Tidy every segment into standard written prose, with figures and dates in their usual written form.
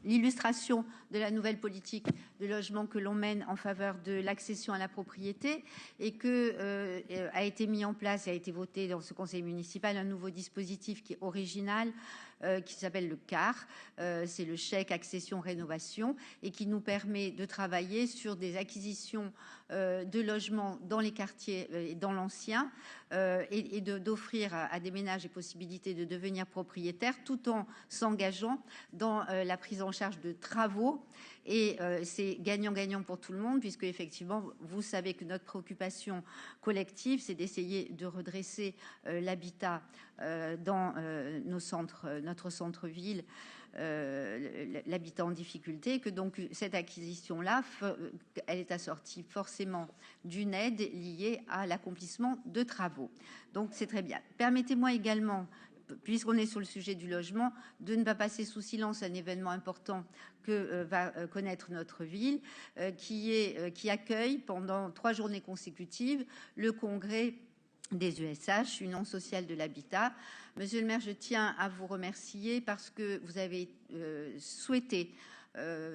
l'illustration de la nouvelle politique de logement que l'on mène en faveur de l'accession à la propriété et que a été mis en place et a été voté dans ce conseil municipal un nouveau dispositif qui est original, qui s'appelle le CAR, c'est le chèque accession rénovation, et qui nous permet de travailler sur des acquisitions de logements dans les quartiers et dans l'ancien, et d'offrir à des ménages les possibilités de devenir propriétaires tout en s'engageant dans la prise en charge de travaux. Et c'est gagnant-gagnant pour tout le monde, puisque effectivement, vous savez que notre préoccupation collective, c'est d'essayer de redresser l'habitat dans notre centre-ville, l'habitat en difficulté, que donc cette acquisition-là, elle est assortie forcément d'une aide liée à l'accomplissement de travaux. Donc c'est très bien. Permettez-moi également, puisqu'on est sur le sujet du logement, de ne pas passer sous silence un événement important que va connaître notre ville, qui accueille pendant 3 journées consécutives le congrès des USH, Union sociale de l'habitat. Monsieur le maire, je tiens à vous remercier parce que vous avez souhaité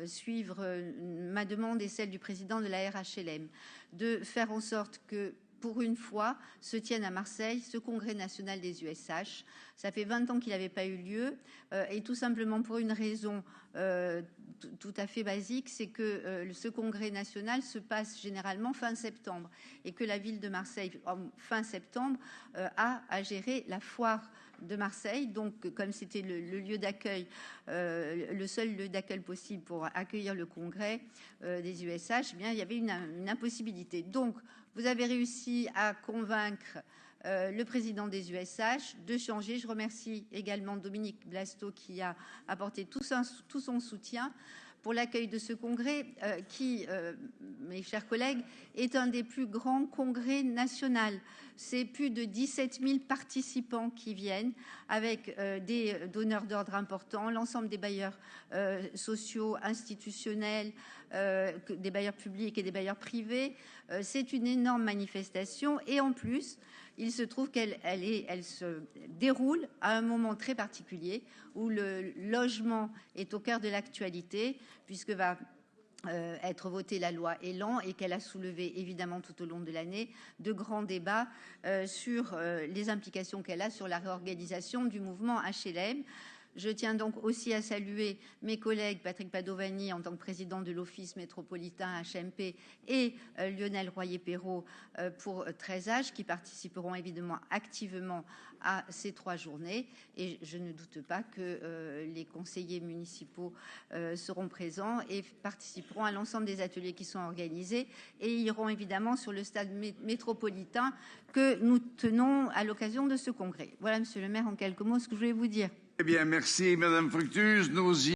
suivre ma demande et celle du président de la RHLM, de faire en sorte que pour une fois, se tienne à Marseille ce congrès national des USH. Ça fait 20 ans qu'il n'avait pas eu lieu, et tout simplement pour une raison tout à fait basique, c'est que ce congrès national se passe généralement fin septembre, et que la ville de Marseille, fin septembre, a à gérer la foire de Marseille. Donc, comme c'était le lieu d'accueil, le seul lieu d'accueil possible pour accueillir le congrès des USH, eh bien, il y avait une impossibilité. Donc, vous avez réussi à convaincre le président des USH de changer. Je remercie également Dominique Blasto qui a apporté tout son soutien pour l'accueil de ce congrès qui, mes chers collègues, est un des plus grands congrès nationaux. C'est plus de 17 000 participants qui viennent avec des donneurs d'ordre importants, l'ensemble des bailleurs sociaux, institutionnels, des bailleurs publics et des bailleurs privés. C'est une énorme manifestation et en plus, il se trouve qu'elle se déroule à un moment très particulier où le logement est au cœur de l'actualité, puisque va être votée la loi Elan et qu'elle a soulevé évidemment tout au long de l'année de grands débats sur les implications qu'elle a sur la réorganisation du mouvement HLM. Je tiens donc aussi à saluer mes collègues Patrick Padovani en tant que président de l'Office métropolitain HMP et Lionel Royer-Perrault pour 13H qui participeront évidemment activement à ces 3 journées. Et je ne doute pas que les conseillers municipaux seront présents et participeront à l'ensemble des ateliers qui sont organisés et iront évidemment sur le stade métropolitain que nous tenons à l'occasion de ce congrès. Voilà, monsieur le maire, en quelques mots, ce que je voulais vous dire. Eh bien, merci, Madame Fructueuse. Nous y